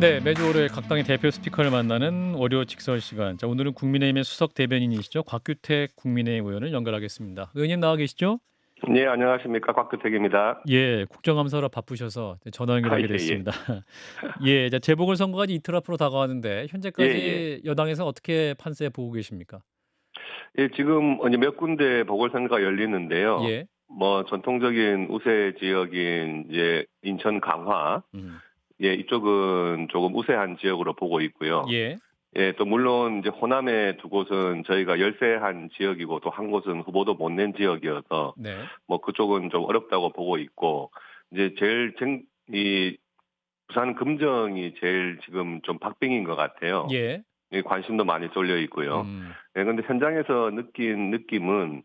네, 매주 월요일 각 당의 대표 스피커를 만나는 월요 직설 시간. 자, 오늘은 국민의힘의 수석 대변인이시죠. 곽규택 국민의힘 의원을 연결하겠습니다. 의원님 나와 계시죠? 네, 안녕하십니까. 곽규택입니다. 예, 국정감사로 바쁘셔서 전화 아, 연결하게 예, 예. 됐습니다. 예, 자, 재보궐선거가 이틀 앞으로 다가왔는데 예, 예. 현재까지 여당에서 어떻게 판세 보고 계십니까? 예, 지금 이제 몇 군데 보궐선거가 열리는데요. 예, 뭐 전통적인 우세 지역인 이제 인천 강화, 음, 예, 이쪽은 조금 우세한 지역으로 보고 있고요. 예, 예, 또 물론 이제 호남의 두 곳은 저희가 열세한 지역이고 또 한 곳은 후보도 못 낸 지역이어서 네, 뭐 그쪽은 좀 어렵다고 보고 있고 이제 이 부산 금정이 제일 지금 좀 박빙인 것 같아요. 예, 예, 관심도 많이 쏠려 있고요. 음, 네, 근데 현장에서 느낀 느낌은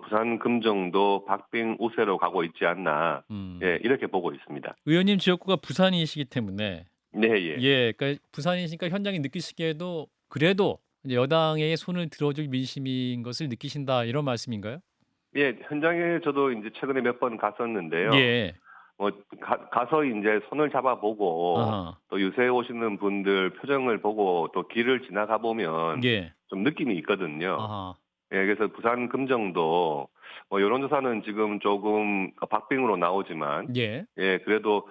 부산 금정도 박빙 우세로 가고 있지 않나, 음. 예, 이렇게 보고 있습니다. 의원님 지역구가 부산이시기 때문에 네, 예. 예, 그러니까 부산이시니까 현장에 느끼시기에도 그래도 이제 여당의 손을 들어줄 민심인 것을 느끼신다 이런 말씀인가요? 예, 현장에 저도 이제 최근에 몇 번 갔었는데요. 예. 가서 이제 손을 잡아보고 아하. 또 유세에 오시는 분들 표정을 보고 또 길을 지나가 보면 예. 좀 느낌이 있거든요. 아하. 예, 그래서 부산 금정도 여론조사는 지금 조금 박빙으로 나오지만, 예. 예, 그래도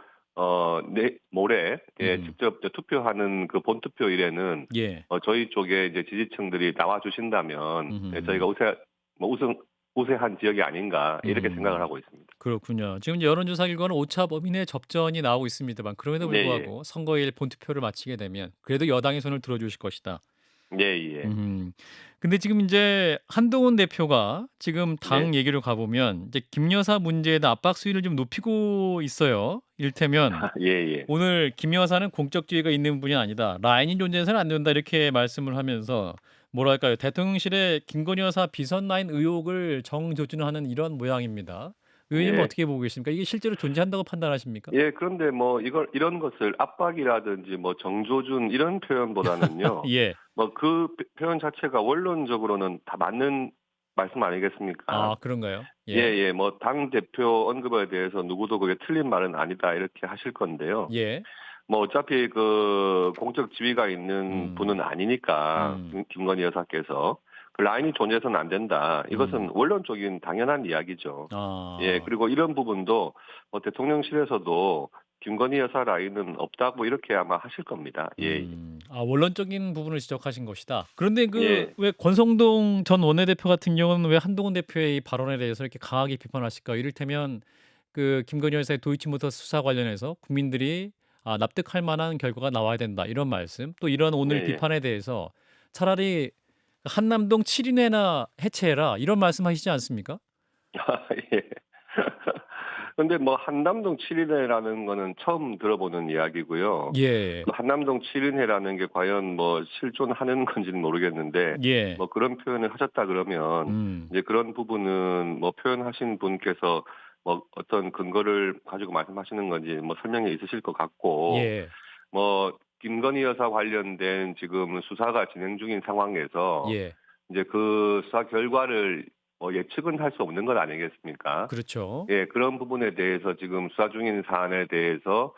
모레 예, 음. 직접 이제 투표하는 그 본투표일에는 예. 저희 쪽에 이제 지지층들이 나와 주신다면 예, 저희가 음음. 우세한 지역이 아닌가 이렇게 생각을 음. 하고 있습니다. 그렇군요. 지금 이제 여론조사 결과는 오차 범위 내 접전이 나오고 있습니다만 그럼에도 네, 예. 불구하고 선거일 본투표를 마치게 되면 그래도 여당의 손을 들어주실 것이다. 예, 예. 음. 근데 지금 이제 한동훈 대표가 지금 네. 당 얘기를 가보면 이제 김 여사 문제에다 압박 수위를 좀 높이고 있어요. 일테면 예, 예. 오늘 김 여사는 공적 지위가 있는 분이 아니다. 라인이 존재해서는 안 된다. 이렇게 말씀을 하면서 뭐랄까요. 대통령실의 김건희 여사 비선 라인 의혹을 정조준하는 이런 모양입니다. 의원님은 예. 어떻게 보고 계십니까? 이게 실제로 존재한다고 판단하십니까? 예, 그런데 이런 것을 압박이라든지 정조준 이런 표현보다는요. 예. 그 표현 자체가 원론적으로는 다 맞는 말씀 아니겠습니까? 아, 그런가요? 예, 예. 예. 당 대표 언급에 대해서 누구도 그게 틀린 말은 아니다 이렇게 하실 건데요. 예. 어차피 그 공적 지위가 있는 음. 분은 아니니까 음. 김건희 여사께서 그 라인이 존재해서는 안 된다. 이것은 음. 원론적인 당연한 이야기죠. 예, 아. 그리고 이런 부분도 대통령실에서도 김건희 여사 라인은 없다고 이렇게 아마 하실 겁니다. 예, 예. 아, 원론적인 부분을 지적하신 것이다. 그런데 그 예. 왜 권성동 전 원내대표 같은 경우는 왜 한동훈 대표의 이 발언에 대해서 이렇게 강하게 비판하실까요? 이를테면 그 김건희 여사의 도이치모터스 수사 관련해서 국민들이 납득할 만한 결과가 나와야 된다. 이런 말씀. 또 이런 예, 오늘 예. 비판에 대해서 차라리 한남동 7인회나 해체해라. 이런 말씀하시지 않습니까? 예. 근데 한남동 7인회라는 거는 처음 들어보는 이야기고요. 예. 그 한남동 7인회라는 게 과연 실존하는 건지는 모르겠는데, 예. 그런 표현을 하셨다 그러면, 음. 이제 그런 부분은 표현하신 분께서 어떤 근거를 가지고 말씀하시는 건지 설명이 있으실 것 같고, 예. 김건희 여사 관련된 지금 수사가 진행 중인 상황에서, 예. 이제 그 수사 결과를 예측은 할 수 없는 것 아니겠습니까? 그렇죠. 예, 그런 부분에 대해서 지금 수사 중인 사안에 대해서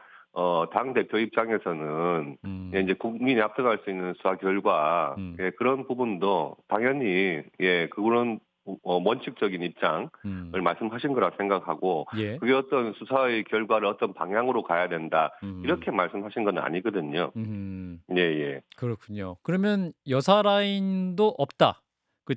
당 대표 입장에서는 예, 음. 이제 국민이 납득할 수 있는 수사 결과 음. 예, 그런 부분도 당연히 예, 그런 원칙적인 입장을 음. 말씀하신 거라 생각하고 예. 그게 어떤 수사의 결과를 어떤 방향으로 가야 된다 음. 이렇게 말씀하신 건 아니거든요. 음. 예, 예. 그렇군요. 그러면 여사 라인도 없다. 그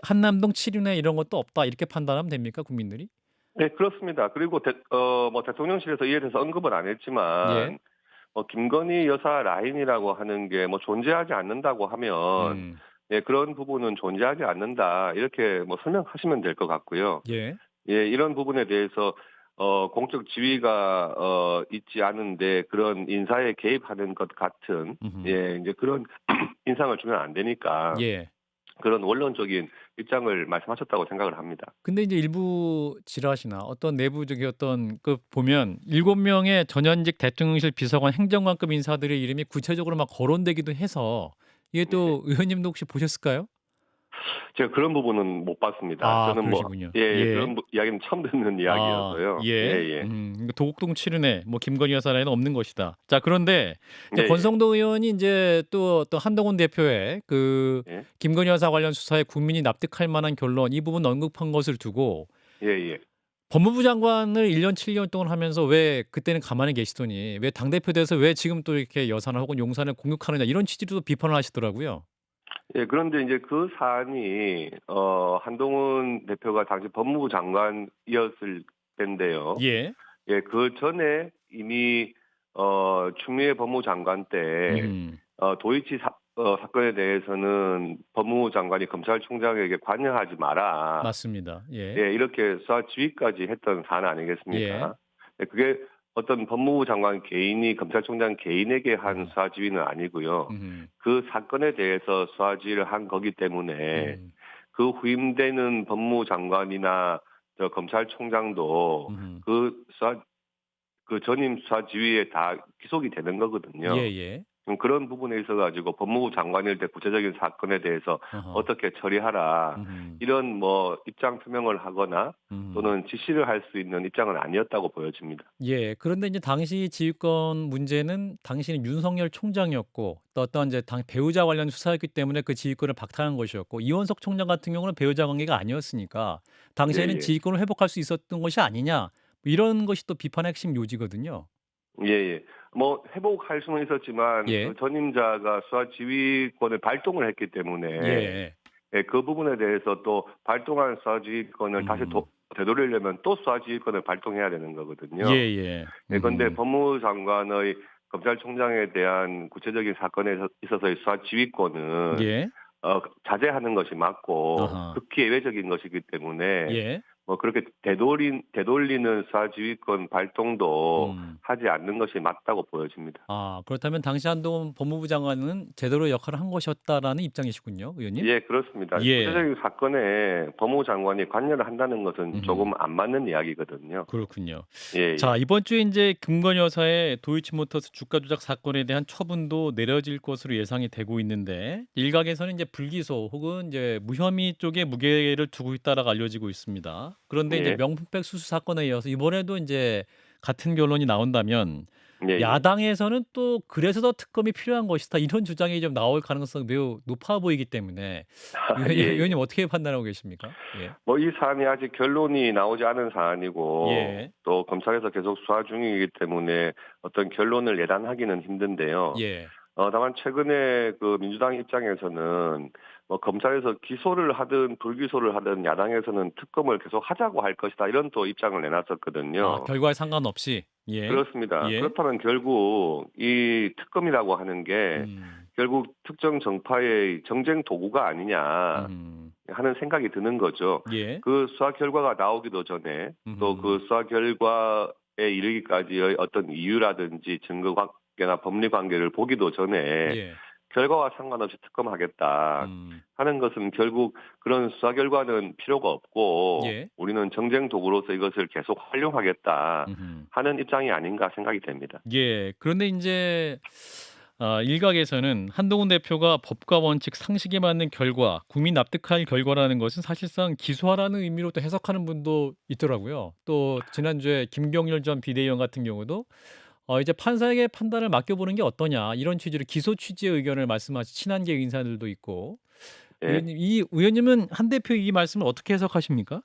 한남동 7인회 이런 것도 없다. 이렇게 판단하면 됩니까? 국민들이? 네, 그렇습니다. 그리고 대통령실에서 이에 대해서 언급은 안 예. 했지만 김건희 여사 라인이라고 하는 게 존재하지 않는다고 하면 음. 예, 그런 부분은 존재하지 않는다. 이렇게 설명하시면 될 것 같고요. 예. 예, 이런 부분에 대해서 공적 지위가 있지 않은데 그런 인사에 개입하는 것 같은 음음. 예, 이제 그런 인상을 주면 안 되니까 예. 그런 원론적인 입장을 말씀하셨다고 생각을 합니다. 근데 이제 일부 지라시나 어떤 내부적인 어떤 보면 7명의 전현직 대통령실 비서관 행정관급 인사들의 이름이 구체적으로 막 거론되기도 해서 이게 네. 또 의원님도 혹시 보셨을까요? 제가 그런 부분은 못 봤습니다. 아 저는 뭐 그러시군요. 예예 예. 그런 이야기는 처음 듣는 이야기여서요. 예. 예예. 그러니까 도곡동 7은에 뭐 김건희 여사에는 없는 것이다. 자 그런데 이제 예예. 권성동 의원이 인제 또 한동훈 대표의 그 예. 김건희 여사 관련 수사에 국민이 납득할 만한 결론 이 부분 언급한 것을 두고 예예. 법무부 장관을 1년 7 개월 동안 하면서 왜 그때는 가만히 계시더니 왜 당대표 돼서 왜 지금 또 이렇게 여사나 혹은 용산을 공격하느냐 이런 취지로도 비판을 하시더라고요. 예 그런데 인제 그 사안이 한동훈 대표가 당시 법무부 장관이었을 때인데요. 예. 예 그전에 이미 추미애 법무부 장관 때 음. 도이치 사건에 대해서는 법무부 장관이 검찰총장에게 관여하지 마라. 맞습니다. 예. 예 이렇게 수사 지휘까지 했던 사안 예. 아니겠습니까? 예 그게 어떤 법무부 장관 개인이 검찰총장 개인에게 한 음. 수사 지휘는 아니고요. 음. 그 사건에 대해서 수사 지휘를 한 거기 때문에 음. 그 후임되는 법무부 장관이나 검찰총장도 음. 그 전임 수사 지휘에 다 기속이 되는 거거든요. 예예. 그런 부분에 있어 가지고 법무부 장관일 때 구체적인 사건에 대해서 어허. 어떻게 처리하라 음. 이런 뭐 입장 표명을 하거나 음. 또는 지시를 할 수 있는 입장은 아니었다고 보여집니다. 예. 그런데 인제 당시 지휘권 문제는 당시는 윤석열 총장이었고 또 어떤 이제 당 배우자 관련 수사였기 때문에 그 지휘권을 박탈한 것이었고 이원석 총장 같은 경우는 배우자 관계가 아니었으니까 당시에는 예예. 지휘권을 회복할 수 있었던 것이 아니냐 뭐 이런 것이 또 비판의 핵심 요지거든요. 예예. 뭐 회복할 수는 있었지만 그 예. 전임자가 수사 지휘권을 발동을 했기 때문에 예. 예 그 부분에 대해서 또 발동한 수사 지휘권을 다시 음. 되돌리려면 또 수사 지휘권을 발동해야 되는 거거든요. 예예. 예 그런데 법무부 장관의 검찰총장에 대한 구체적인 사건에 있어서의 수사 지휘권은 예. 자제하는 것이 맞고 아하. 극히 예외적인 것이기 때문에 예. 뭐 그렇게 되돌리는 수사 지휘권 발동도 음. 하지 않는 것이 맞다고 보여집니다. 아 그렇다면 당시 한동훈 법무부 장관은 제대로 역할을 한 것이었다라는 입장이시군요, 의원님? 예 그렇습니다. 예. 구체적인 사건에 법무부 장관이 관여를 한다는 것은 음음. 조금 안 맞는 이야기거든요. 그렇군요. 자, 예예. 이번 주에 인제 김건희 여사의 도이치모터스 주가 조작 사건에 대한 처분도 내려질 것으로 예상이 되고 있는데 일각에서는 이제 불기소 혹은 이제 무혐의 쪽에 무게를 두고 있다라고 알려지고 있습니다. 그런데 이제 예. 명품백 수수 사건에 이어서 이번에도 인제 같은 결론이 나온다면 예예. 야당에서는 또 "그래서 더 특검이 필요한 것이다." 이런 주장이 좀 나올 가능성이 매우 높아 보이기 때문에 예예. 의원님 어떻게 판단하고 계십니까? 예. 뭐 이 사안이 아직 결론이 나오지 않은 사안이고 예. 또 검찰에서 계속 수사 중이기 때문에 어떤 결론을 예단하기는 힘든데요. 예. 다만 최근에 그 민주당 입장에서는 뭐 검찰에서 기소를 하든 불기소를 하든 야당에서는 특검을 계속 하자고 할 것이다 이런 또 입장을 아 내놨었거든요. 결과에 상관없이. 예. 그렇습니다. 예. 그렇다면 결국 이 특검이라고 하는 게 음. 결국 특정 정파의 정쟁 도구가 아니냐 음. 하는 생각이 드는 거죠. 예. 그 수사 결과가 나오기도 전에 또 그 음. 수사 결과에 이르기까지의 어떤 이유라든지 증거 관계나 법리 관계를 보기도 전에 예. 결과와 상관없이 특검하겠다 음. 하는 것은 결국 그런 수사 결과는 필요가 없고 예. 우리는 정쟁 도구로서 이것을 계속 활용하겠다 음음. 하는 입장이 아닌가 생각이 됩니다. 예. 그런데 인제 일각에서는 한동훈 대표가 법과 원칙, 상식에 맞는 결과, 국민 납득할 결과라는 것은 사실상 기소하라는 의미로 또 해석하는 분도 있더라고요. 또 지난주에 김경률 전 비대위원 같은 경우도 이제 "판사에게 판단을 맡겨보는 게 어떠냐." 이런 취지로 기소 취지의 의견을 말씀하신 친한계 인사들도 있고 예. 의원님은 한 대표의 이 말씀을 어떻게 해석하십니까?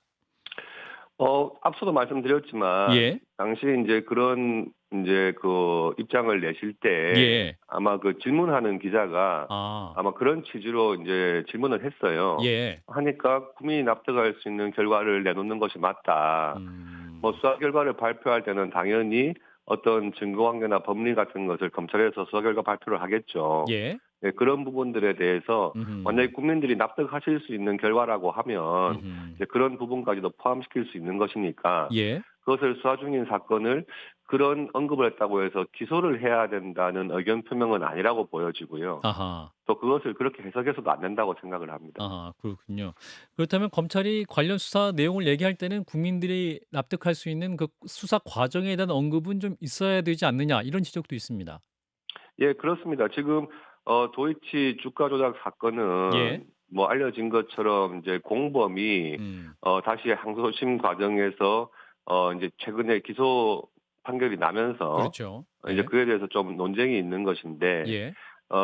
앞서도 말씀드렸지만 예. 당시 인제 그런 인제 그 입장을 내실 때 예. 아마 그 질문하는 기자가 아. 아마 그런 취지로 인제 질문을 했어요. 예. 하니까 국민이 납득할 수 있는 결과를 내놓는 것이 맞다. 음. 뭐 수사 결과를 발표할 때는 당연히 어떤 증거 관계나 법리 같은 것을 검찰에서 수사 결과 발표를 하겠죠. 예. 네, 그런 부분들에 대해서 음음. 만약에 국민들이 납득하실 수 있는 결과라고 하면 음음. 이제 그런 부분까지도 포함시킬 수 있는 것이니까 예. 그것을 수사 중인 사건을 그런 언급을 했다고 해서 기소를 해야 된다는 의견 표명은 아니라고 보여지고요. 아하. 또 그것을 그렇게 해석해서도 안 된다고 생각을 합니다. 아 그렇군요. 그렇다면 검찰이 관련 수사 내용을 얘기할 때는 국민들이 납득할 수 있는 그 수사 과정에 대한 언급은 좀 있어야 되지 않느냐 이런 지적도 있습니다. 예, 그렇습니다. 지금 도이치 주가 조작 예. 사건은 뭐 알려진 것처럼 이제 공범이 음. 다시 항소심 과정에서 이제 최근에 기소 판결이 나면서 그렇죠. 이제 예. 그에 대해서 좀 논쟁이 있는 것인데 예.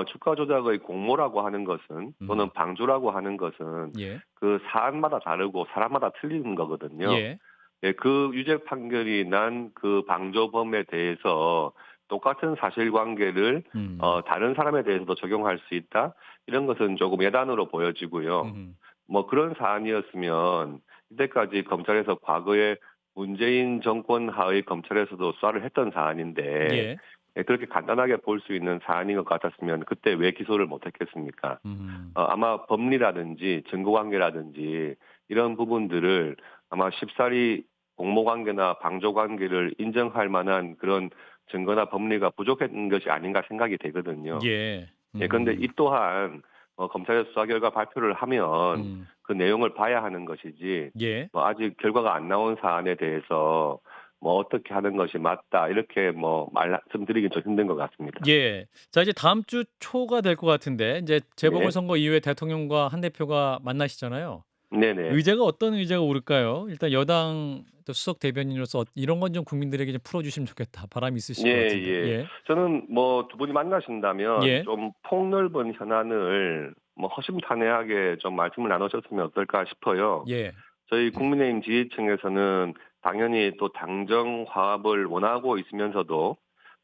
주가 조작의 공모라고 하는 것은 또는 음. 방조라고 하는 것은 예. 그 사안마다 다르고 사람마다 틀리는 거거든요. 예. 예, 그 유죄 판결이 난 그 방조범에 대해서 똑같은 사실관계를 음. 다른 사람에 대해서도 적용할 수 있다. 이런 것은 조금 예단으로 보여지고요. 음. 뭐 그런 사안이었으면 이때까지 검찰에서 과거에 문재인 정권 하의 검찰에서도 수사를 했던 사안인데 예. 예, 그렇게 간단하게 볼 수 있는 사안인 것 같았으면 그때 왜 기소를 못했겠습니까? 음. 아마 법리라든지 증거관계라든지 이런 부분들을 아마 쉽사리 공모관계나 방조관계를 인정할 만한 그런 증거나 법리가 부족했던 것이 아닌가 생각이 되거든요. 예. 예, 그런데 이 또한 검찰의 수사 결과 발표를 하면 음. 그 내용을 봐야 하는 것이지 예. 뭐 아직 결과가 안 나온 사안에 대해서 뭐 어떻게 하는 것이 맞다 이렇게 뭐 말씀드리기 좀 힘든 것 같습니다. 예. 자 이제 다음 주 초가 될 것 같은데 이제 재보궐 네, 선거 이후에 대통령과 한 대표가 만나시잖아요. 네네. 의제가 어떤 의제가 오를까요? 일단 여당 또 수석 대변인으로서 이런 건 좀 국민들에게 좀 풀어주시면 좋겠다. 바람이 있으실 예, 것 같은데. 예. 예. 저는 뭐 두 분이 만나신다면 예. 좀 폭넓은 현안을 뭐 허심탄회하게 좀 말씀을 나누셨으면 어떨까 싶어요. 예. 저희 국민의힘 지지층에서는 당연히 또 당정 화합을 원하고 있으면서도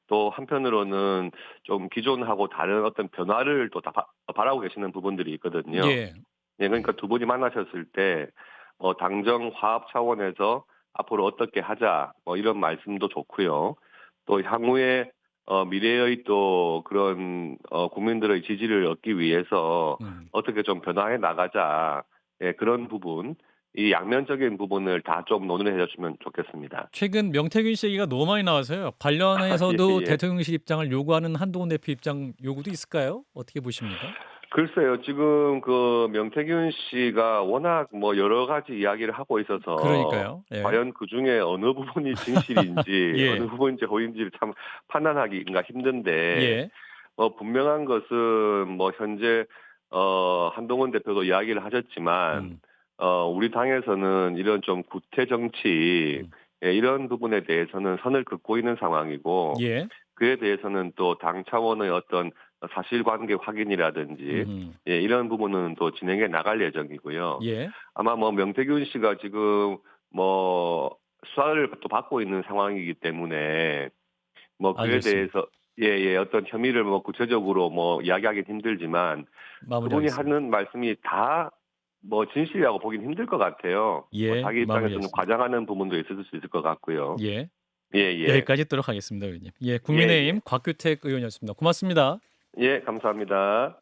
또 한편으로는 좀 기존하고 다른 어떤 변화를 또 바라고 계시는 부분들이 있거든요. 예. 예, 그러니까 두 분이 만나셨을 때 당정 화합 차원에서 앞으로 어떻게 하자 뭐 이런 말씀도 좋고요. 또 향후에 미래의 또 그런 국민들의 지지를 얻기 위해서 음. 어떻게 좀 변화해 나가자. 예, 그런 부분, 이 양면적인 부분을 다 좀 논의를 해줬으면 좋겠습니다. 최근 명태균 씨 얘기가 너무 많이 나와서요. 예, 관련해서도 예. 대통령실 입장을 요구하는 한동훈 대표 입장 요구도 있을까요? 어떻게 보십니까? 글쎄요, 지금 그 명태균 씨가 워낙 뭐 여러 가지 이야기를 하고 있어서 그러니까요. 예. 과연 그 중에 어느 부분이 진실인지 어느 예. 부분인지 호인지를 참 판단하기가 힘든데 예. 분명한 것은 뭐 현재 한동훈 대표도 이야기를 하셨지만 음. 우리 당에서는 이런 좀 구태 정치 음. 예, 이런 부분에 대해서는 선을 긋고 있는 상황이고 예. 그에 대해서는 또 당 차원의 어떤 사실관계 확인이라든지 음. 예, 이런 부분은 또 진행해 나갈 예정이고요. 예. 아마 뭐 명태균 씨가 지금 뭐 수사를 또 받고 있는 상황이기 때문에 뭐 그에 알겠습니다. 대해서 예예 어떤 혐의를 뭐 구체적으로 뭐 이야기하기는 힘들지만 그분이 마무리하겠습니다. 하는 말씀이 다 뭐 진실이라고 보긴 힘들 것 같아요. 뭐 예. 자기 입장에서는 마무리하겠습니다. 과장하는 부분도 있을 수 있을 것 같고요. 예. 예예. 여기까지 듣도록 하겠습니다, 의원님. 예. 예예. 국민의힘 곽규택 의원이었습니다. 고맙습니다. 예, 감사합니다.